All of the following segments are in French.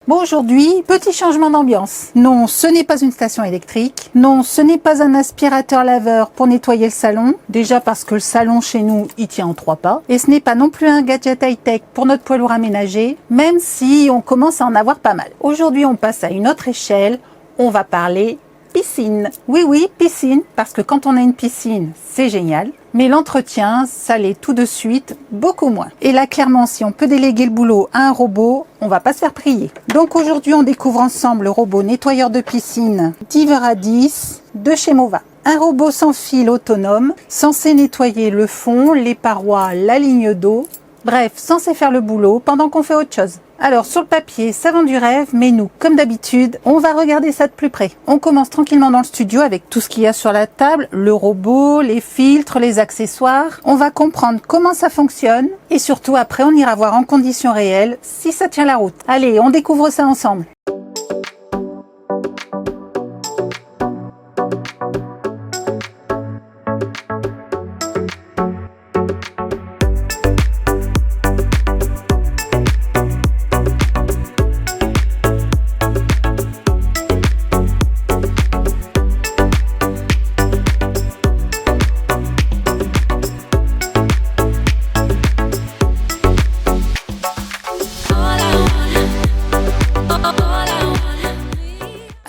Bon, aujourd'hui, petit changement d'ambiance. Non, ce n'est pas une station électrique. Non, ce n'est pas un aspirateur laveur pour nettoyer le salon. Déjà parce que le salon chez nous, il tient en 3 pas. Et ce n'est pas non plus un gadget high-tech pour notre poids lourd aménagé, même si on commence à en avoir pas mal. Aujourd'hui, on passe à une autre échelle. On va parler piscine. Oui, piscine, parce que quand on a une piscine, c'est génial. Mais l'entretien, ça l'est tout de suite beaucoup moins. Et là, clairement, si on peut déléguer le boulot à un robot, on va pas se faire prier. Donc aujourd'hui, on découvre ensemble le robot nettoyeur de piscine Divera 10 de chez Mova. Un robot sans fil autonome, censé nettoyer le fond, les parois, la ligne d'eau. Bref, censé faire le boulot pendant qu'on fait autre chose. Alors sur le papier, ça vend du rêve, mais nous, comme d'habitude, on va regarder ça de plus près. On commence tranquillement dans le studio avec tout ce qu'il y a sur la table, le robot, les filtres, les accessoires. On va comprendre comment ça fonctionne et surtout après on ira voir en conditions réelles si ça tient la route. Allez, on découvre ça ensemble.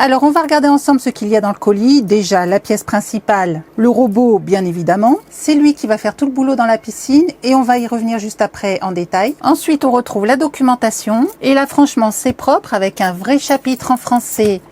Alors on va regarder ensemble ce qu'il y a dans le colis. Déjà la pièce principale, le robot bien évidemment. C'est lui qui va faire tout le boulot dans la piscine et on va y revenir juste après en détail. Ensuite on retrouve la documentation et là franchement c'est propre avec un vrai chapitre en français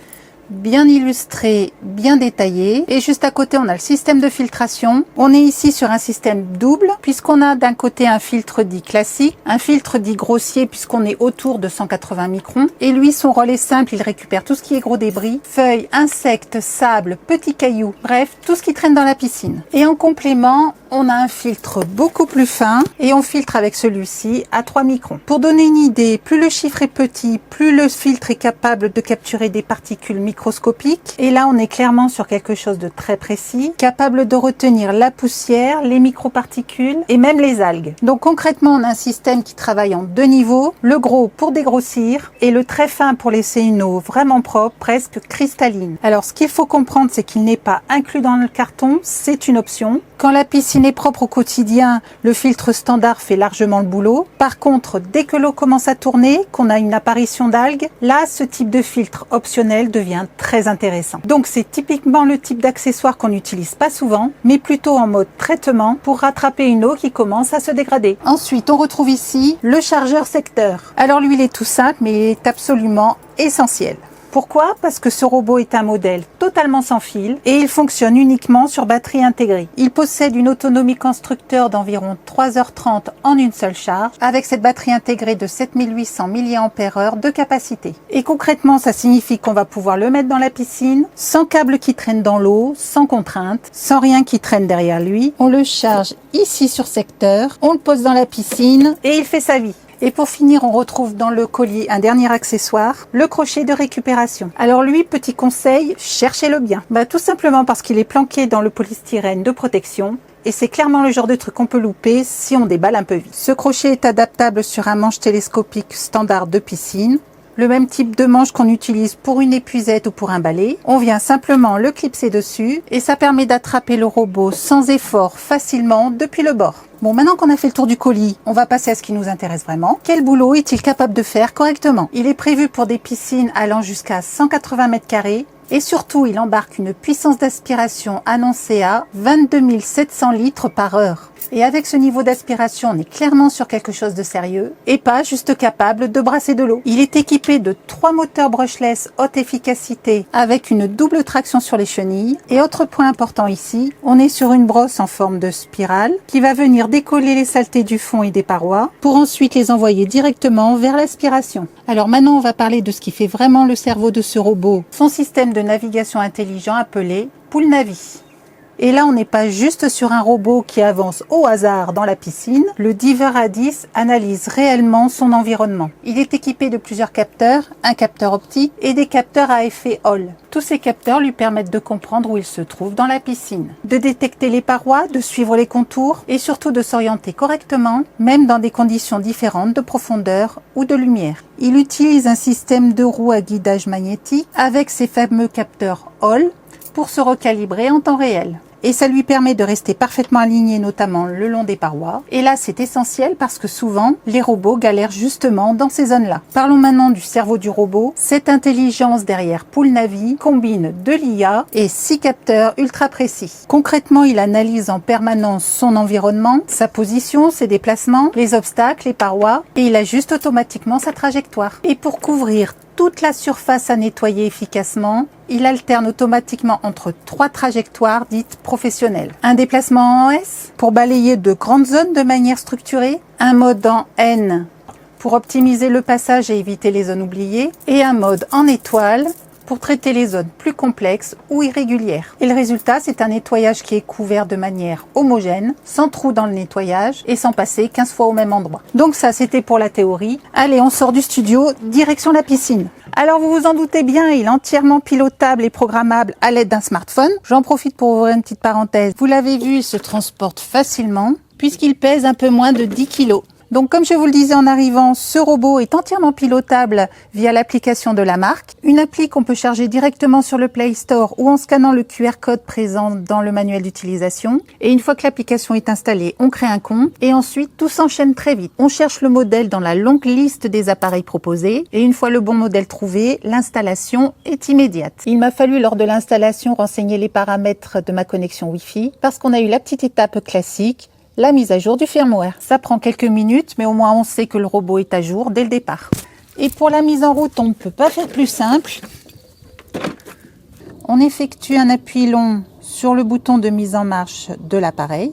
bien illustré, bien détaillé. Et juste à côté, on a le système de filtration. On est ici sur un système double, puisqu'on a d'un côté un filtre dit classique, un filtre dit grossier, puisqu'on est autour de 180 microns. Et lui, son rôle est simple, il récupère tout ce qui est gros débris, feuilles, insectes, sable, petits cailloux, bref, tout ce qui traîne dans la piscine. Et en complément, on a un filtre beaucoup plus fin et on filtre avec celui-ci à 3 microns. Pour donner une idée, plus le chiffre est petit, plus le filtre est capable de capturer des particules microscopiques. Et là, on est clairement sur quelque chose de très précis, capable de retenir la poussière, les microparticules et même les algues. Donc concrètement, on a un système qui travaille en 2 niveaux, le gros pour dégrossir et le très fin pour laisser une eau vraiment propre, presque cristalline. Alors ce qu'il faut comprendre, c'est qu'il n'est pas inclus dans le carton, c'est une option. Quand la piscine est propre au quotidien, le filtre standard fait largement le boulot. Par contre, dès que l'eau commence à tourner, qu'on a une apparition d'algues, là, ce type de filtre optionnel devient très intéressant. Donc, c'est typiquement le type d'accessoire qu'on n'utilise pas souvent, mais plutôt en mode traitement pour rattraper une eau qui commence à se dégrader. Ensuite, on retrouve ici le chargeur secteur. Alors, lui, il est tout simple, mais il est absolument essentiel. Pourquoi? Parce que ce robot est un modèle totalement sans fil et il fonctionne uniquement sur batterie intégrée. Il possède une autonomie constructeur d'environ 3h30 en une seule charge avec cette batterie intégrée de 7800 mAh de capacité. Et concrètement, ça signifie qu'on va pouvoir le mettre dans la piscine sans câble qui traîne dans l'eau, sans contrainte, sans rien qui traîne derrière lui. On le charge ici sur secteur, on le pose dans la piscine et il fait sa vie. Et pour finir, on retrouve dans le colis un dernier accessoire, le crochet de récupération. Alors lui, petit conseil, cherchez-le bien. Tout simplement parce qu'il est planqué dans le polystyrène de protection. Et c'est clairement le genre de truc qu'on peut louper si on déballe un peu vite. Ce crochet est adaptable sur un manche télescopique standard de piscine. Le même type de manche qu'on utilise pour une épuisette ou pour un balai. On vient simplement le clipser dessus et ça permet d'attraper le robot sans effort facilement depuis le bord. Bon, maintenant qu'on a fait le tour du colis, on va passer à ce qui nous intéresse vraiment. Quel boulot est-il capable de faire correctement? Il est prévu pour des piscines allant jusqu'à 180 mètres carrés. Et surtout, il embarque une puissance d'aspiration annoncée à 22 700 litres par heure. Et avec ce niveau d'aspiration, on est clairement sur quelque chose de sérieux et pas juste capable de brasser de l'eau. Il est équipé de 3 moteurs brushless haute efficacité avec une double traction sur les chenilles. Et autre point important ici, on est sur une brosse en forme de spirale qui va venir décoller les saletés du fond et des parois pour ensuite les envoyer directement vers l'aspiration. Alors maintenant, on va parler de ce qui fait vraiment le cerveau de ce robot, son système de navigation intelligent appelé Poolnavi. Et là, on n'est pas juste sur un robot qui avance au hasard dans la piscine. Le Diver A10 analyse réellement son environnement. Il est équipé de plusieurs capteurs, un capteur optique et des capteurs à effet Hall. Tous ces capteurs lui permettent de comprendre où il se trouve dans la piscine, de détecter les parois, de suivre les contours et surtout de s'orienter correctement, même dans des conditions différentes de profondeur ou de lumière. Il utilise un système de roues à guidage magnétique avec ses fameux capteurs Hall pour se recalibrer en temps réel. Et ça lui permet de rester parfaitement aligné, notamment le long des parois. Et là, c'est essentiel parce que souvent, les robots galèrent justement dans ces zones-là. Parlons maintenant du cerveau du robot. Cette intelligence derrière Poolnavi combine de l'IA et 6 capteurs ultra précis. Concrètement, il analyse en permanence son environnement, sa position, ses déplacements, les obstacles, les parois, et il ajuste automatiquement sa trajectoire. Et pour couvrir toute la surface à nettoyer efficacement, il alterne automatiquement entre 3 trajectoires dites professionnelles. Un déplacement en S pour balayer de grandes zones de manière structurée, un mode en N pour optimiser le passage et éviter les zones oubliées, et un mode en étoile pour traiter les zones plus complexes ou irrégulières. Et le résultat, c'est un nettoyage qui est couvert de manière homogène, sans trou dans le nettoyage et sans passer 15 fois au même endroit. Donc ça, c'était pour la théorie. Allez, on sort du studio, direction la piscine. Alors vous vous en doutez bien, il est entièrement pilotable et programmable à l'aide d'un smartphone. J'en profite pour ouvrir une petite parenthèse. Vous l'avez vu, il se transporte facilement puisqu'il pèse un peu moins de 10 kg. Donc comme je vous le disais en arrivant, ce robot est entièrement pilotable via l'application de la marque. Une appli qu'on peut charger directement sur le Play Store ou en scannant le QR code présent dans le manuel d'utilisation. Et une fois que l'application est installée, on crée un compte et ensuite tout s'enchaîne très vite. On cherche le modèle dans la longue liste des appareils proposés et une fois le bon modèle trouvé, l'installation est immédiate. Il m'a fallu lors de l'installation renseigner les paramètres de ma connexion Wi-Fi parce qu'on a eu la petite étape classique, la mise à jour du firmware. Ça prend quelques minutes, mais au moins on sait que le robot est à jour dès le départ. Et pour la mise en route, on ne peut pas faire plus simple. On effectue un appui long sur le bouton de mise en marche de l'appareil.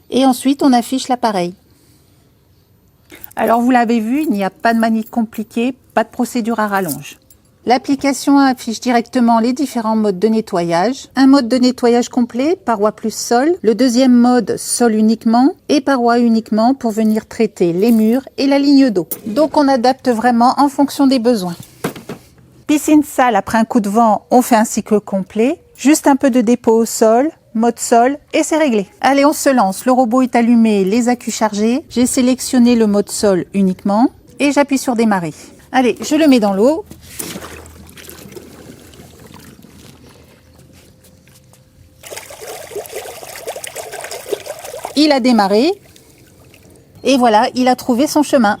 Et ensuite, on affiche l'appareil. Alors vous l'avez vu, il n'y a pas de manip compliquée, pas de procédure à rallonge. L'application affiche directement les différents modes de nettoyage. Un mode de nettoyage complet, paroi plus sol. Le deuxième mode, sol uniquement et paroi uniquement pour venir traiter les murs et la ligne d'eau. Donc on adapte vraiment en fonction des besoins. Piscine sale, après un coup de vent, on fait un cycle complet. Juste un peu de dépôt au sol, mode sol et c'est réglé. Allez, on se lance. Le robot est allumé, les accus chargés. J'ai sélectionné le mode sol uniquement et j'appuie sur démarrer. Allez, je le mets dans l'eau. Il a démarré et voilà, il a trouvé son chemin.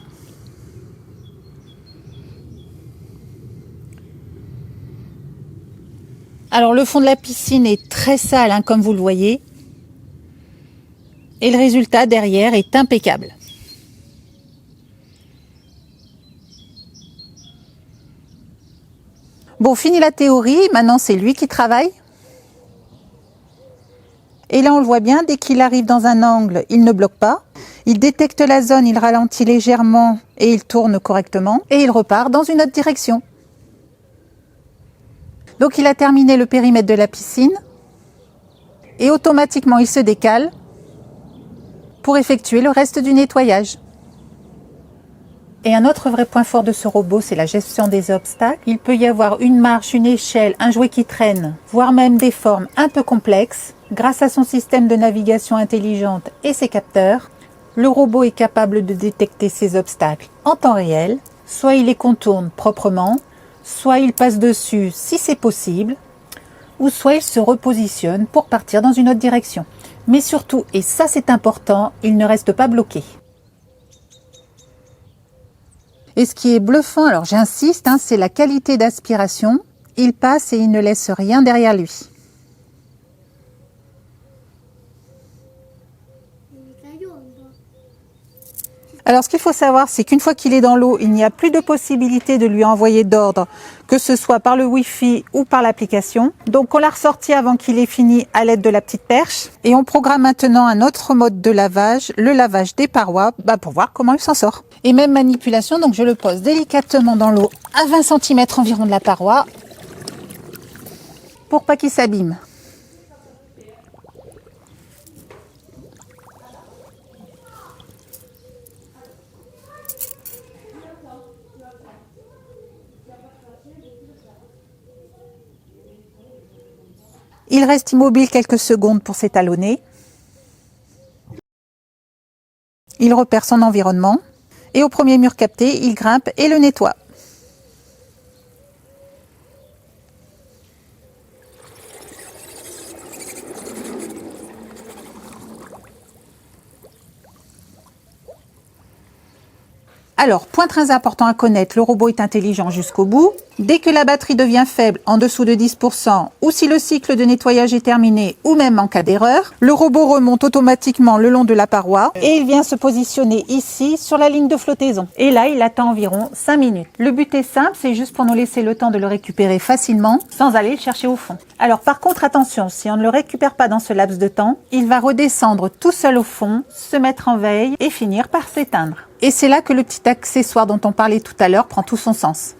Alors le fond de la piscine est très sale, hein, comme vous le voyez. Et le résultat derrière est impeccable. Bon, fini la théorie, maintenant c'est lui qui travaille. Et là, on le voit bien, dès qu'il arrive dans un angle, il ne bloque pas. Il détecte la zone, il ralentit légèrement et il tourne correctement. Et il repart dans une autre direction. Donc, il a terminé le périmètre de la piscine. Et automatiquement, il se décale pour effectuer le reste du nettoyage. Et un autre vrai point fort de ce robot, c'est la gestion des obstacles. Il peut y avoir une marche, une échelle, un jouet qui traîne, voire même des formes un peu complexes. Grâce à son système de navigation intelligente et ses capteurs, le robot est capable de détecter ces obstacles en temps réel. Soit il les contourne proprement, soit il passe dessus si c'est possible, ou soit il se repositionne pour partir dans une autre direction. Mais surtout, et ça c'est important, il ne reste pas bloqué. Et ce qui est bluffant, alors j'insiste, hein, c'est la qualité d'aspiration. Il passe et il ne laisse rien derrière lui. Alors ce qu'il faut savoir, c'est qu'une fois qu'il est dans l'eau, il n'y a plus de possibilité de lui envoyer d'ordre, que ce soit par le Wi-Fi ou par l'application. Donc on l'a ressorti avant qu'il ait fini à l'aide de la petite perche. Et on programme maintenant un autre mode de lavage, le lavage des parois, pour voir comment il s'en sort. Et même manipulation, donc je le pose délicatement dans l'eau à 20 cm environ de la paroi. pour pas qu'il s'abîme. Il reste immobile quelques secondes pour s'étalonner. Il repère son environnement et au premier mur capté, il grimpe et le nettoie. Alors, point très important à connaître, le robot est intelligent jusqu'au bout. Dès que la batterie devient faible, en dessous de 10%, ou si le cycle de nettoyage est terminé, ou même en cas d'erreur, le robot remonte automatiquement le long de la paroi et il vient se positionner ici sur la ligne de flottaison. Et là, il attend environ 5 minutes. Le but est simple, c'est juste pour nous laisser le temps de le récupérer facilement, sans aller le chercher au fond. Alors par contre, attention, si on ne le récupère pas dans ce laps de temps, il va redescendre tout seul au fond, se mettre en veille et finir par s'éteindre. Et c'est là que le petit accessoire dont on parlait tout à l'heure prend tout son sens.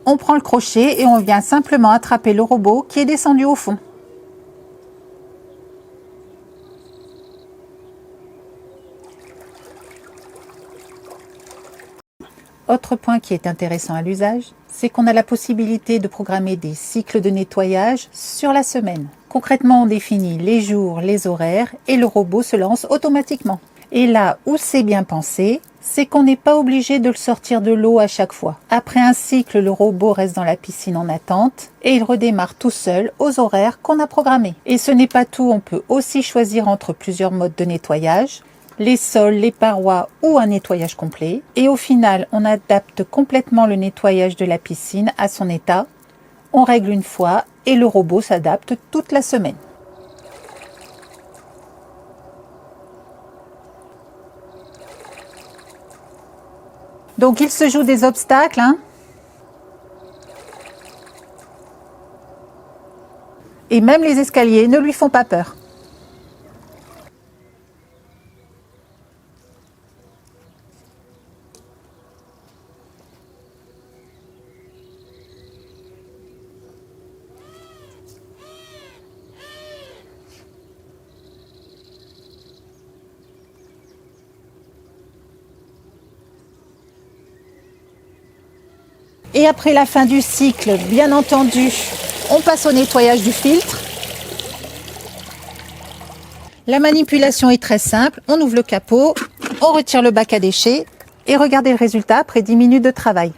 On prend le crochet et on vient simplement attraper le robot qui est descendu au fond. Autre point qui est intéressant à l'usage, c'est qu'on a la possibilité de programmer des cycles de nettoyage sur la semaine. Concrètement, on définit les jours, les horaires et le robot se lance automatiquement. Et là où c'est bien pensé, c'est qu'on n'est pas obligé de le sortir de l'eau à chaque fois. Après un cycle, le robot reste dans la piscine en attente et il redémarre tout seul aux horaires qu'on a programmés. Et ce n'est pas tout, on peut aussi choisir entre plusieurs modes de nettoyage, les sols, les parois ou un nettoyage complet. Et au final, on adapte complètement le nettoyage de la piscine à son état. On règle une fois et le robot s'adapte toute la semaine. Donc il se joue des obstacles, hein. Et même les escaliers ne lui font pas peur. Et après la fin du cycle, bien entendu, on passe au nettoyage du filtre. La manipulation est très simple. On ouvre le capot, on retire le bac à déchets et regardez le résultat après 10 minutes de travail.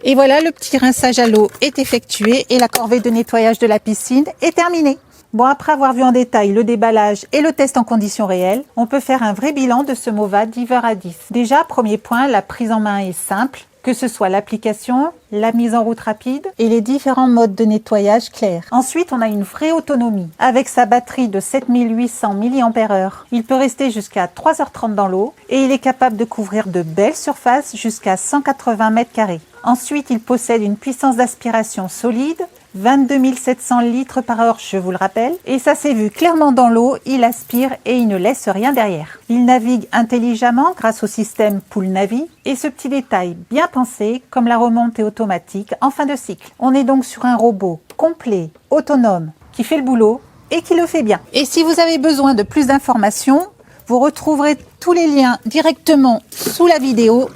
Et voilà, le petit rinçage à l'eau est effectué et la corvée de nettoyage de la piscine est terminée. Bon, après avoir vu en détail le déballage et le test en conditions réelles, on peut faire un vrai bilan de ce Mova d'Iver à 10. Déjà, premier point, la prise en main est simple, que ce soit l'application, la mise en route rapide et les différents modes de nettoyage clairs. Ensuite, on a une vraie autonomie. Avec sa batterie de 7800 mAh, il peut rester jusqu'à 3h30 dans l'eau et il est capable de couvrir de belles surfaces jusqu'à 180 m². Ensuite, il possède une puissance d'aspiration solide, 22 700 litres par heure, je vous le rappelle. Et ça s'est vu clairement dans l'eau, il aspire et il ne laisse rien derrière. Il navigue intelligemment grâce au système Pool Navi. Et ce petit détail bien pensé, comme la remontée automatique en fin de cycle. On est donc sur un robot complet, autonome, qui fait le boulot et qui le fait bien. Et si vous avez besoin de plus d'informations, vous retrouverez tous les liens directement sous la vidéo.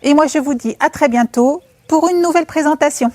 Et moi, je vous dis à très bientôt pour une nouvelle présentation.